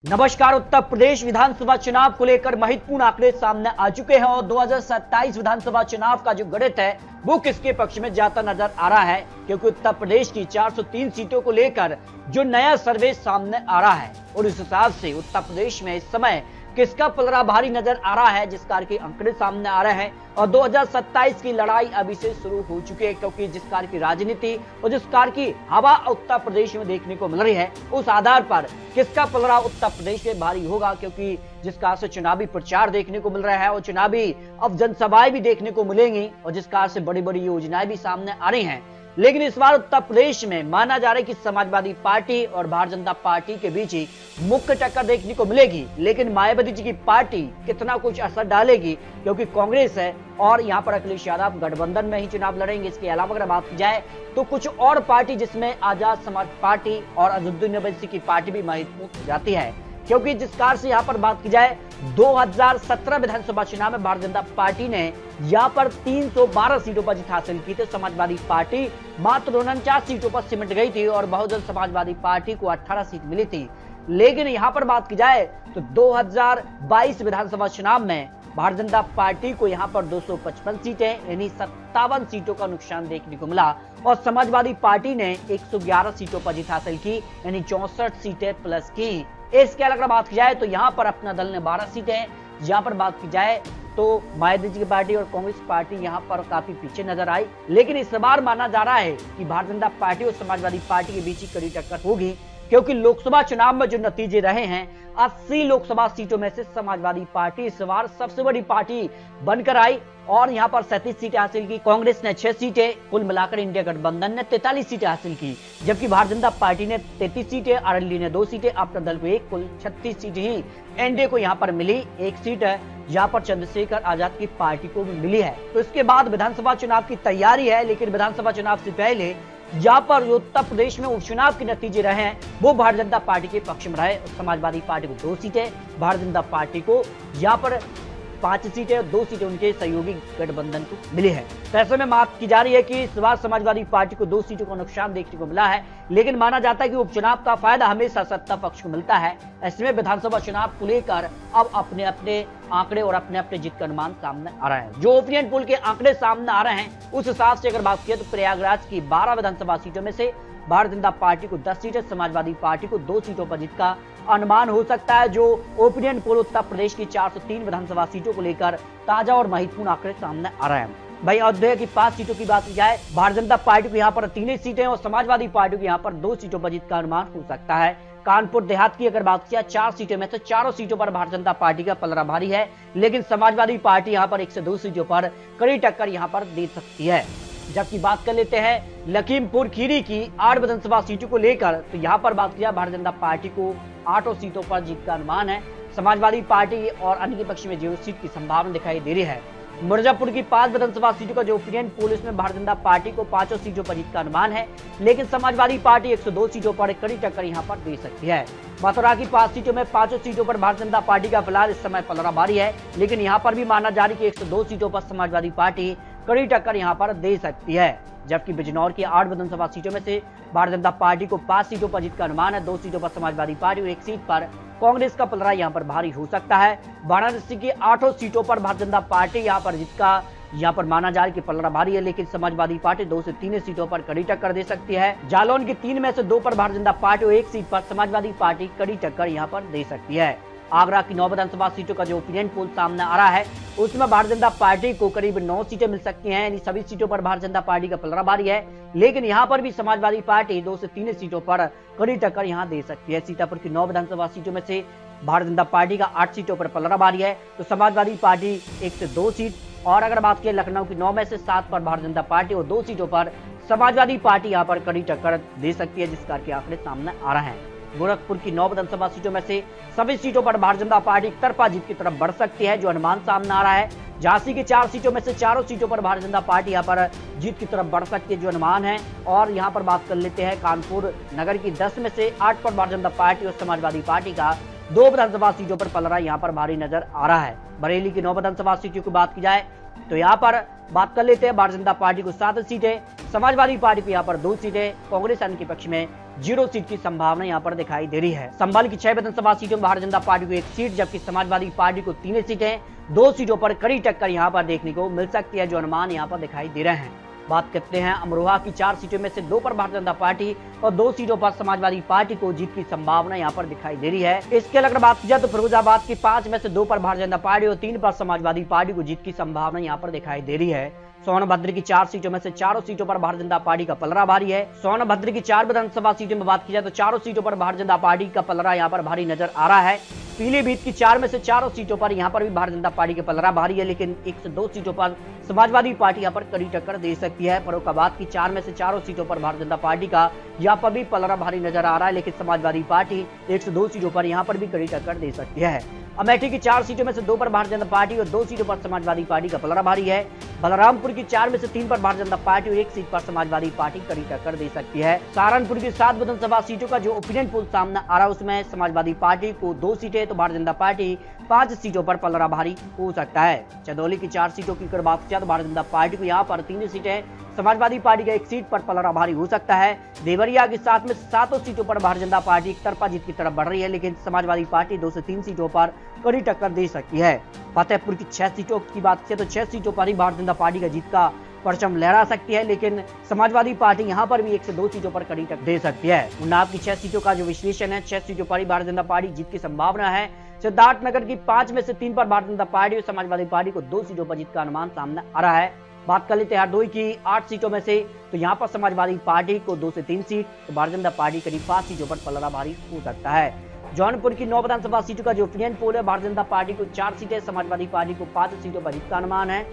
नमस्कार। उत्तर प्रदेश विधानसभा चुनाव को लेकर महत्वपूर्ण आंकड़े सामने आ चुके हैं और 2027 विधानसभा चुनाव का जो गणित है वो किसके पक्ष में जाता नजर आ रहा है, क्योंकि उत्तर प्रदेश की 403 सीटों को लेकर जो नया सर्वे सामने आ रहा है और इस हिसाब से उत्तर प्रदेश में इस समय किसका पलड़ा भारी नजर आ रहा है, जिस कार के आंकड़े सामने आ रहे हैं और 2027 की लड़ाई अभी से शुरू हो चुकी है, क्योंकि जिस कार की राजनीति और जिस कार की हवा उत्तर प्रदेश में देखने को मिल रही है उस आधार पर किसका पलड़ा उत्तर प्रदेश में भारी होगा, क्योंकि जिस कार से चुनावी प्रचार देखने को मिल रहा है और चुनावी अब जनसभाएं भी देखने को मिलेंगी और जिस कार से बड़ी बड़ी योजनाएं भी सामने आ रही हैं। लेकिन इस बार उत्तर प्रदेश में माना जा रहा है कि समाजवादी पार्टी और भारतीय जनता पार्टी के बीच ही मुख्य टक्कर देखने को मिलेगी, लेकिन मायावती जी की पार्टी कितना कुछ असर डालेगी, क्योंकि कांग्रेस है और यहाँ पर अखिलेश यादव गठबंधन में ही चुनाव लड़ेंगे। इसके अलावा अगर बात की जाए तो कुछ और पार्टी जिसमें आजाद समाज पार्टी और अजहरुद्दीन ओवैसी की पार्टी भी महत्वपूर्ण जाती है, क्योंकि जिस कार से यहाँ पर बात की जाए 2017 विधानसभा चुनाव में भारतीय जनता पार्टी ने यहाँ पर 312 सीटों पर जीत हासिल की थी। समाजवादी पार्टी मात्र 49 सीटों पर सिमट गई थी और बहुजन समाजवादी पार्टी को 18 सीट मिली थी। लेकिन यहाँ पर बात की जाए तो 2022 विधानसभा चुनाव में भारतीय जनता पार्टी को यहाँ पर 255 सीटें यानी 57 सीटों का नुकसान देखने को मिला और समाजवादी पार्टी ने 111 सीटों पर जीत हासिल की यानी 64 सीटें प्लस की। इसके अलावा बात की जाए तो यहाँ पर अपना दल ने 12 सीटें, यहाँ पर बात की जाए तो मायावती जी की पार्टी और कांग्रेस पार्टी यहाँ पर काफी पीछे नजर आई। लेकिन इस बार माना जा रहा है कि भारतीय जनता पार्टी और समाजवादी पार्टी के बीच ही कड़ी टक्कर होगी, क्योंकि लोकसभा चुनाव में जो नतीजे रहे हैं 80 लोकसभा सीटों में से समाजवादी पार्टी इस बार सबसे बड़ी पार्टी बनकर आई और यहाँ पर 37 सीटें हासिल की। कांग्रेस ने 6 सीटें, कुल मिलाकर इंडिया गठबंधन ने 43 सीटें हासिल की, जबकि भारतीय जनता पार्टी ने 33 सीटें, आरएलडी ने 2 सीटें, अपना दल को 1, कुल 36 सीटें ही एनडीए को यहाँ पर मिली। 1 सीट है यहाँ पर चंद्रशेखर आजाद की पार्टी को मिली है। तो इसके बाद विधानसभा चुनाव की तैयारी है, लेकिन विधानसभा चुनाव से पहले यहाँ पर उत्तर प्रदेश में उपचुनाव के नतीजे रहे हैं वो भारतीय जनता पार्टी के पक्ष में रहे। समाजवादी पार्टी को 2 सीटें, भारतीय जनता पार्टी को यहाँ पर 5 सीटें और 2 सीटें उनके सहयोगी गठबंधन को मिली है। तो ऐसे में बात की जा रही है कि इस बार समाजवादी पार्टी को 2 सीटों का नुकसान देखने को मिला है, लेकिन माना जाता है कि उपचुनाव का फायदा हमेशा सत्ता पक्ष को मिलता है। ऐसे में विधानसभा चुनाव को लेकर अब अपने अपने आंकड़े और अपने अपने जीत का अनुमान सामने आ रहा है। जो ओपिनियन पोल के आंकड़े सामने आ रहे हैं उस हिसाब से अगर बात किया तो प्रयागराज की 12 विधानसभा सीटों में से भारतीय जनता पार्टी को 10 सीटें, समाजवादी पार्टी को 2 सीटों पर जीत का अनुमान हो सकता है। जो ओपिनियन पोल उत्तर प्रदेश की 403 विधानसभा सीटों को लेकर ताजा और महत्वपूर्ण आंकड़े सामने आ रहे हैं। भाई अयोध्या की 5 सीटों की बात की जाए, भारतीय जनता पार्टी को यहाँ पर 3 सीटें और समाजवादी पार्टी को यहाँ पर 2 सीटों पर जीत का अनुमान हो सकता है। कानपुर देहात की अगर बात किया 4 सीटें में से 4 सीटों पर भारतीय जनता पार्टी का पलड़ा भारी है, लेकिन समाजवादी पार्टी यहाँ पर 1 से 2 सीटों पर कड़ी टक्कर यहाँ पर दे सकती है। जबकि बात कर लेते हैं लखीमपुर खीरी की 8 विधानसभा सीटों को लेकर, तो यहाँ पर बात किया भारतीय जनता पार्टी को 8 सीटों पर जीत का अनुमान है। समाजवादी पार्टी और अन्य के पक्ष में 0 सीट की संभावना दिखाई दे रही है। मिर्जापुर की 5 विधानसभा सीटों का जो ओपिनियन पोल इसमें भारतीय जनता पार्टी को 5 सीटों पर जीत का अनुमान है, लेकिन समाजवादी पार्टी 102 सीटों पर कड़ी टक्कर यहाँ पर दे सकती है। मथुरा की 5 सीटों में 5 सीटों पर भारतीय जनता पार्टी का फिलहाल इस समय पलड़ा भारी है, लेकिन यहाँ पर भी माना जा रहा है कि 102 सीटों पर समाजवादी पार्टी कड़ी टक्कर यहाँ पर दे सकती है। जबकि बिजनौर की 8 विधानसभा सीटों में से भारतीय जनता पार्टी को 5 सीटों पर जीत का अनुमान है, 2 सीटों पर समाजवादी पार्टी और 1 सीट पर कांग्रेस का पलड़ा यहाँ पर भारी हो सकता है। वाराणसी की 8 सीटों पर भारतीय जनता पार्टी यहाँ पर जीत का यहाँ पर माना जा रहा है कि पलड़ा भारी है, लेकिन समाजवादी पार्टी 2 से 3 सीटों पर कड़ी टक्कर दे सकती है। जालौन की 3 में से 2 पर भारतीय जनता पार्टी और 1 सीट पर समाजवादी पार्टी कड़ी टक्कर यहाँ पर दे सकती है। आगरा की 9 विधानसभा सीटों का जो ओपिनियन पोल सामने आ रहा है उसमें भारतीय जनता पार्टी को करीब 9 सीटें मिल सकती हैं, यानी सभी सीटों पर भारतीय जनता पार्टी का पलड़ा भारी है, लेकिन यहाँ पर भी समाजवादी पार्टी 2 से 3 सीटों पर कड़ी टक्कर यहाँ दे सकती है। सीतापुर की 9 विधानसभा सीटों में से भारतीय जनता पार्टी का 8 सीटों पर पलड़ा भारी है, तो समाजवादी पार्टी 1 से 2 सीट, और अगर बात की लखनऊ की 9 में से 7 पर भारतीय जनता पार्टी और 2 सीटों पर समाजवादी पार्टी यहाँ पर कड़ी टक्कर दे सकती है, जिस कार के आंकड़े सामने आ रहे हैं। गोरखपुर की 9 विधानसभा सीटों में से सभी सीटों पर भारतीय जनता पार्टी तरफा जीत की तरफ बढ़ सकती है, जो अनुमान सामने आ रहा है। झांसी की 4 सीटों में से 4 सीटों पर भारतीय जनता पार्टी यहाँ पर जीत की तरफ बढ़ सकती है, जो अनुमान है। और यहाँ पर बात कर लेते हैं कानपुर नगर की 10 में से 8 पर भारतीय जनता पार्टी और समाजवादी पार्टी का 2 विधानसभा सीटों पर पलड़ा यहाँ पर भारी नजर आ रहा है। बरेली की 9 विधानसभा सीटों की बात की जाए तो यहाँ पर बात कर लेते हैं भारतीय जनता पार्टी को 7 सीटें, समाजवादी पार्टी को यहाँ पर 2 सीटें, कांग्रेस अन्य के पक्ष में 0 सीट की संभावना यहाँ पर दिखाई दे रही है। संभल की 6 विधानसभा सीटों में भारतीय जनता पार्टी को 1 सीट, जबकि समाजवादी पार्टी को 3 सीटें, 2 सीटों पर कड़ी टक्कर यहाँ पर देखने को मिल सकती है, जो अनुमान यहाँ पर दिखाई दे रहे हैं। बात करते हैं अमरोहा की 4 सीटों में से 2 पर भारतीय जनता पार्टी और 2 सीटों पर समाजवादी पार्टी को जीत की संभावना यहाँ पर दिखाई दे रही है। इसके अलावा बात की जाए तो फिरोजाबाद की 5 में से 2 पर भारतीय जनता पार्टी और 3 पर समाजवादी पार्टी को जीत की संभावना यहाँ पर दिखाई दे रही है। सोनभद्र की 4 सीटों में से 4 सीटों पर भारतीय जनता पार्टी का पलड़ा भारी है। सोनभद्र की 4 विधानसभा सीटों में बात की जाए तो 4 सीटों पर भारतीय जनता पार्टी का पलड़ा यहाँ पर भारी नजर आ रहा है। पीलीभीत की 4 में से 4 सीटों पर यहाँ पर भी भारतीय जनता पार्टी का पलड़ा भारी है, लेकिन 1 से 2 सीटों पर समाजवादी पार्टी यहाँ पर कड़ी टक्कर दे सकती है। फर्रुखाबाद की 4 में से 4 सीटों पर भारतीय जनता पार्टी का यहाँ पर भी पलड़ा भारी नजर आ रहा है, लेकिन समाजवादी पार्टी 1 से 2 सीटों पर यहाँ पर भी कड़ी टक्कर दे सकती है। अमेठी की 4 सीटों में से 2 पर भारतीय जनता पार्टी और 2 सीटों पर समाजवादी पार्टी का पलड़ा भारी है। बलरामपुर की 4 में से 3 पर भारतीय जनता पार्टी और 1 सीट पर समाजवादी पार्टी कड़ी टक्कर दे सकती है। सहारनपुर की 7 विधानसभा सीटों का जो ओपिनियन पोल सामने आ रहा है, उसमें समाजवादी पार्टी को 2 सीटें तो भारतीय जनता पार्टी 5 सीटों पर पलड़ा भारी हो सकता है। चंदौली की 4 सीटों की बात किया तो भारतीय जनता पार्टी को यहाँ पर 3 सीटें, समाजवादी पार्टी का 1 सीट पर पलड़ा भारी हो सकता है। देवरिया की 7 में 7 सीटों पर भारतीय जनता पार्टी एक तरफा जीत की तरफ बढ़ रही है, लेकिन समाजवादी पार्टी 2 से 3 सीटों पर कड़ी टक्कर दे सकती है। फतेहपुर की 6 सीटों की बात करें तो 6 सीटों पर ही भारतीय जनता पार्टी का जीत का परचम लहरा सकती है, लेकिन समाजवादी पार्टी यहां पर भी 1 से 2 सीटों पर कड़ी टक्कर दे सकती है। उन्नाव की 6 सीटों का जो विश्लेषण है, 6 सीटों पर ही भारतीय जनता पार्टी जीत की संभावना है। सिद्धार्थनगर की 5 में से 3 पर भारतीय जनता पार्टी और समाजवादी पार्टी को 2 सीटों पर जीत का अनुमान सामने आ रहा है। बात कर लेते हैं हरदोई की 8 सीटों में से, तो यहाँ पर समाजवादी पार्टी को 2 से 3 सीट, तो भारतीय जनता पार्टी करीब 5 सीटों पर पलड़ा भारी हो सकता है। जौनपुर की 9 विधानसभा सीटों का जो ओपिनियन पोल है, भारतीय जनता पार्टी को 4 सीटें, समाजवादी पार्टी को 5 सीटों पर जीत का अनुमान है।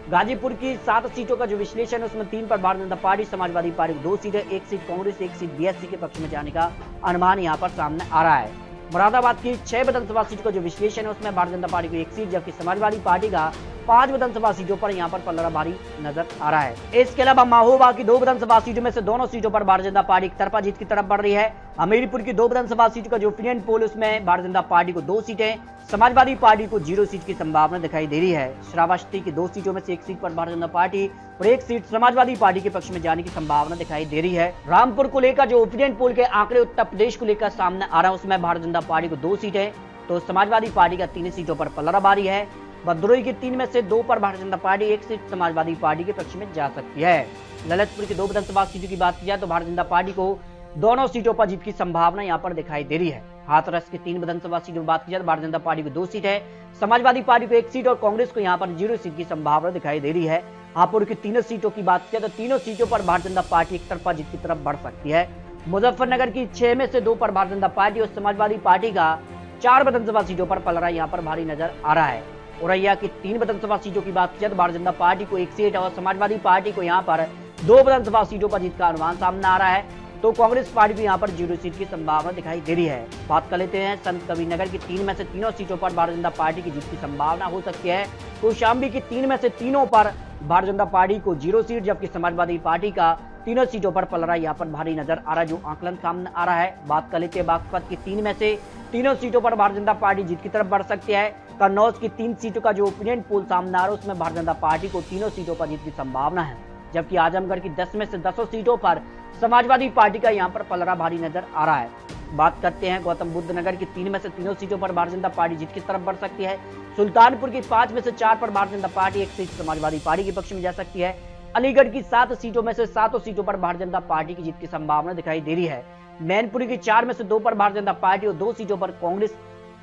गाजीपुर की 7 सीटों का जो विश्लेषण है, उसमें 3 पर भारतीय जनता पार्टी, समाजवादी पार्टी को 2 सीटें, 1 सीट कांग्रेस, 1 सीट बीएसपी के पक्ष में जाने का अनुमान यहाँ पर सामने आ रहा है। मुरादाबाद की 6 विधानसभा सीटों का जो विश्लेषण है, उसमें भारतीय जनता पार्टी को 1 सीट, जबकि समाजवादी पार्टी का 5 विधानसभा सीटों पर यहाँ पर पलड़ा भारी नजर आ रहा है। इसके अलावा महोबा की 2 विधानसभा सीटों में से दोनों सीटों पर भारतीय जनता पार्टी एक तरफा जीत की तरफ बढ़ रही है। हमीरपुर की 2 विधानसभा सीटों का जो ओपिनियन पोल, उसमें भारतीय जनता पार्टी को 2 सीटें, समाजवादी पार्टी को 0 सीट की संभावना दिखाई दे रही है। श्रावस्ती की 2 सीटों में से 1 सीट पर भारतीय जनता पार्टी और 1 सीट समाजवादी पार्टी के पक्ष में जाने की संभावना दिखाई दे रही है। रामपुर को लेकर जो ओपिनियन पोल के आंकड़े उत्तर प्रदेश को लेकर सामने आ रहा है, उसमें भारतीय जनता पार्टी को 2 सीटें, तो समाजवादी पार्टी का 3 सीटों पर पलड़ा भारी है। भदोही की 3 में से 2 पर Bharatiya Janata party, 1 seat Samajwadi party के पक्ष में जा सकती है। ललितपुर की 2 विधानसभा सीटों की बात की जाए तो भारतीय जनता पार्टी को दोनों सीटों पर जीत की संभावना यहां पर दिखाई दे रही है। हाथरस की 3 विधानसभा सीटों की बात की जाए तो भारतीय जनता पार्टी को 2 सीट है, समाजवादी पार्टी को 1 सीट और कांग्रेस को यहां पर 0 सीट की संभावना दिखाई दे रही है। हापुड़ की 3 सीटों की बात की जाए तो तीनों सीटों पर भारतीय जनता पार्टी एक तरफा जीत की तरफ बढ़ सकती है। मुजफ्फरनगर की 6 में से 2 पर भारतीय जनता पार्टी और समाजवादी पार्टी का 4 विधानसभा सीटों पर पलड़ा यहाँ पर भारी नजर आ रहा है। औरैया की 3 विधानसभा सीटों की बात की जाए तो भारतीय जनता पार्टी को 1 सीट और समाजवादी पार्टी को यहाँ पर 2 विधानसभा सीटों पर जीत का अनुमान सामने आ रहा है, तो कांग्रेस पार्टी को यहाँ पर 0 सीट की संभावना दिखाई दे रही है। बात कर लेते हैं संत कबीरनगर की 3 में से 3 सीटों पर भारतीय जनता पार्टी की जीत की संभावना हो सकती है। कौशाम्बी की 3 में से 3 पर भारतीय जनता पार्टी को 0 सीट, जबकि समाजवादी पार्टी का 3 सीटों पर पलड़ा यहाँ पर भारी नजर आ रहा है, जो आंकलन सामने आ रहा है। बात कर लेते हैं बागपत की 3 में से 3 सीटों पर भारतीय जनता पार्टी जीत की तरफ बढ़ सकती है। कन्नौज की 3 सीटों का जो ओपिनियन पोल सामने आ रहा है, उसमें भारतीय जनता पार्टी को 3 सीटों पर जीत की संभावना है, जबकि आजमगढ़ की 10 में से 10 सीटों पर समाजवादी पार्टी का यहाँ पर पलड़ा भारी नजर आ रहा है। बात करते हैं गौतम बुद्ध नगर की 3 में से 3 सीटों पर भारतीय जनता पार्टी जीत की तरफ बढ़ सकती है। सुल्तानपुर की 5 में से 4 पर Bharatiya Janata party 1 seat Samajwadi party के पक्ष में जा सकती है। अलीगढ़ की 7 सीटों में से 7 सीटों पर भारतीय जनता पार्टी की जीत की संभावना दिखाई दे रही है। मैनपुरी की 4 में से 2 पर भारतीय जनता पार्टी और 2 सीटों पर कांग्रेस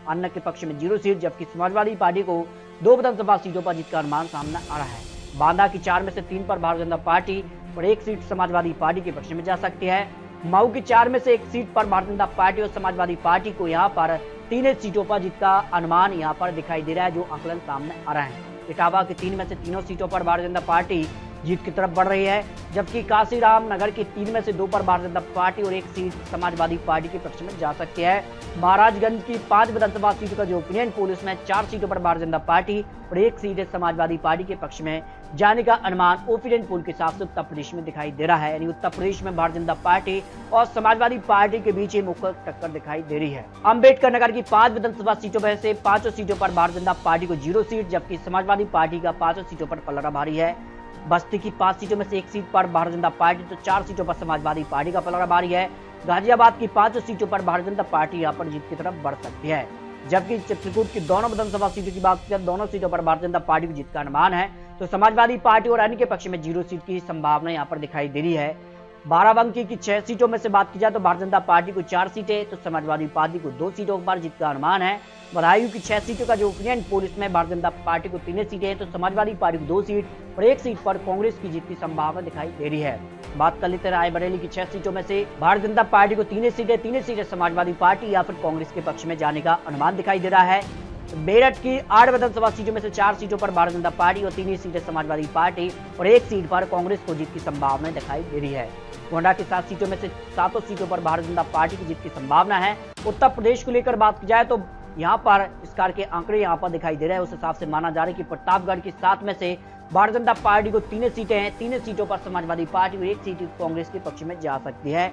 अन्य के पक्ष में 0 सीट, जबकि समाजवादी पार्टी को 2 विधानसभा सीटों पर जीत का अनुमान सामने आ रहा है। बांदा की 4 में से 3 पर भारतीय जनता पार्टी और 1 सीट समाजवादी पार्टी के पक्ष में जा सकती है। मऊ की 4 में से 1 सीट पर भारतीय जनता पार्टी और समाजवादी पार्टी को यहाँ पर 3 सीटों पर जीत का अनुमान यहाँ पर दिखाई दे रहा है, जो आकलन सामने आ रहा है। इटावा की 3 में से 3 सीटों पर भारतीय जनता पार्टी जीत की तरफ बढ़ रही है, जबकि काशीराम नगर की 3 में से 2 पर भारतीय जनता पार्टी और 1 सीट समाजवादी पार्टी के पक्ष में जा सकती है। महाराजगंज की 5 विधानसभा सीटों का जो ओपिनियन पोल, उसमें 4 सीटों पर भारतीय जनता पार्टी और 1 सीट समाजवादी पार्टी के पक्ष में जाने का अनुमान ओपिनियन पोल के हिसाब से उत्तर प्रदेश में दिखाई दे रहा है। यानी उत्तर प्रदेश में भारतीय जनता पार्टी और समाजवादी पार्टी के बीच मुख्य टक्कर दिखाई दे रही है। अम्बेडकर नगर की 5 विधानसभा सीटों में से 5 सीटों पर भारतीय जनता पार्टी को 0 सीट, जबकि समाजवादी पार्टी का 5 सीटों पर पलड़ा भारी है। बस्ती की 5 सीटों में से 1 सीट पर भारतीय जनता पार्टी तो 4 सीटों पर समाजवादी पार्टी का पलड़ा भारी है। गाजियाबाद की 5 सीटों पर भारतीय जनता पार्टी यहां पर जीत की तरफ बढ़ सकती है, जबकि चित्रकूट की दोनों विधानसभा सीटों की बात करें, दोनों सीटों पर भारतीय जनता पार्टी की जीत का अनुमान है। तो समाजवादी पार्टी और अन्य के पक्ष में 0 सीट की संभावना यहां पर दिखाई दे रही है। बाराबंकी की 6 सीटों में से बात की जाए तो भारतीय जनता पार्टी को 4 सीटें, तो समाजवादी पार्टी को 2 सीटों पर जीत का अनुमान है। बदायूं की 6 सीटों का जो ओपिनियन पोल, इसमें भारतीय जनता पार्टी को 3 सीटें, तो समाजवादी पार्टी को 2 सीट और 1 सीट पर कांग्रेस की जीत की संभावना दिखाई दे रही है। बात कर लेते हैं रायबरेली की 6 सीटों में से भारतीय जनता पार्टी को 3 सीटें समाजवादी पार्टी या फिर कांग्रेस के पक्ष में जाने का अनुमान दिखाई दे रहा है। मेरठ की 8 विधानसभा सीटों में से 4 सीटों पर भारतीय जनता पार्टी और 3 सीटें समाजवादी पार्टी और 1 सीट पर कांग्रेस को जीत की संभावना दिखाई दे रही है। गोंडा की 7 सीटों में से 7 सीटों पर भारतीय जनता पार्टी की जीत की संभावना है। उत्तर प्रदेश को लेकर बात की जाए तो यहाँ पर इस कार के आंकड़े यहाँ पर दिखाई दे रहे हैं। उस हिसाब से माना जा रहा है कि प्रतापगढ़ की 7 में से भारतीय जनता पार्टी को 3 सीटें हैं, 3 सीटों पर समाजवादी पार्टी और 1 सीट कांग्रेस के पक्ष में जा सकती है।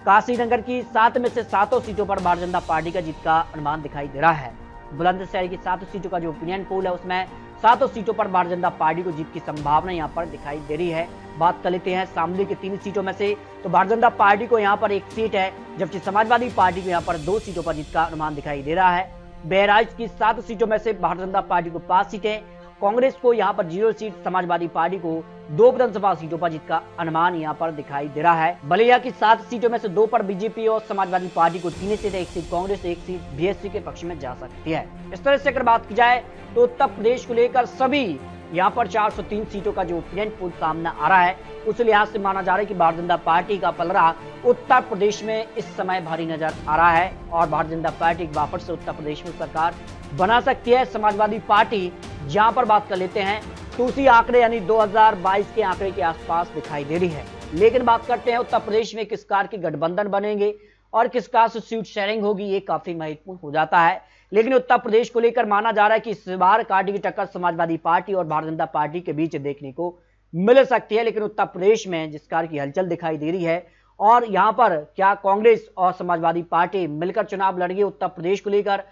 काशीनगर की 7 में से 7 सीटों पर भारतीय जनता पार्टी का जीत का अनुमान दिखाई दे रहा है। बुलंदशहर की 7 सीटों का जो ओपिनियन पोल है, उसमें 7 सीटों पर भारतीय जनता पार्टी को जीत की संभावना यहाँ पर दिखाई दे रही है। बात कर लेते हैं शामली की 3 सीटों में से, तो भारतीय जनता पार्टी को यहाँ पर 1 सीट है, जबकि समाजवादी पार्टी को यहाँ पर 2 सीटों पर जीत का अनुमान दिखाई दे रहा है। बहराइच की 7 सीटों में से भारतीय जनता पार्टी को 5 सीटें, कांग्रेस को यहाँ पर 0 सीट, समाजवादी पार्टी को 2 विधानसभा सीटों पर जीत का अनुमान यहाँ पर दिखाई दे रहा है। बलिया की 7 सीटों में से 2 पर बीजेपी और समाजवादी पार्टी को 3 सीटें, 1 सीट कांग्रेस, 1 सीट बीएसपी के पक्ष में जा सकती है। इस तरह से अगर बात की जाए तो उत्तर प्रदेश को लेकर सभी यहाँ पर 403 सीटों का जो ओपिनियन पोल सामने आ रहा है, उस लिहाज से माना जा रहा है कि भारतीय जनता पार्टी का पलड़ा उत्तर प्रदेश में इस समय भारी नजर आ रहा है और भारतीय जनता पार्टी वापस से उत्तर प्रदेश में सरकार बना सकती है। समाजवादी पार्टी जहां पर बात कर लेते हैं तो उसी आंकड़े यानी 2022 के आंकड़े के आसपास दिखाई दे रही है। लेकिन बात करते हैं उत्तर प्रदेश में किस कार के गठबंधन बनेंगे और किस कार से सीट शेयरिंग होगी, ये काफी महत्वपूर्ण हो जाता है। लेकिन उत्तर प्रदेश को लेकर माना जा रहा है कि इस बार कांटे की टक्कर समाजवादी पार्टी और भारतीय जनता पार्टी के बीच देखने को मिल सकती है। लेकिन उत्तर प्रदेश में जिस कार की हलचल दिखाई दे रही है और यहाँ पर क्या कांग्रेस और समाजवादी पार्टी मिलकर चुनाव लड़ेगी उत्तर प्रदेश को लेकर,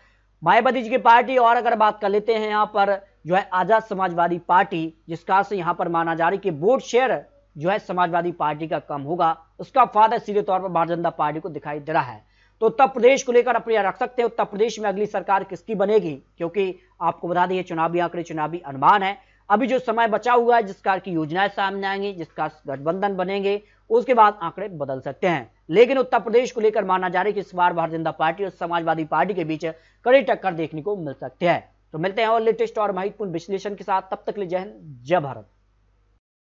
मायावती जी की पार्टी, और अगर बात कर लेते हैं यहाँ पर जो है आजाद समाजवादी पार्टी, जिसका से यहाँ पर माना जा रही है कि वोट शेयर जो है समाजवादी पार्टी का कम होगा, उसका फायदा सीधे तौर पर भारतीय जनता पार्टी को दिखाई दे रहा है। तो उत्तर प्रदेश को लेकर अपने रख सकते हैं उत्तर प्रदेश में अगली सरकार किसकी बनेगी, क्योंकि आपको बता दें चुनावी आंकड़े चुनावी अनुमान है। अभी जो समय बचा हुआ है, जिस कार की योजनाएं सामने आएंगी, जिसका गठबंधन बनेंगे, उसके बाद आंकड़े बदल सकते हैं। लेकिन उत्तर प्रदेश को लेकर माना जा रहा है कि इस बार भारतीय जनता पार्टी और समाजवादी पार्टी के बीच कड़ी टक्कर देखने को मिल सकती है। तो मिलते हैं और लेटेस्ट और महत्वपूर्ण विश्लेषण के साथ, तब तक के लिए जय हिंद, जय भारत।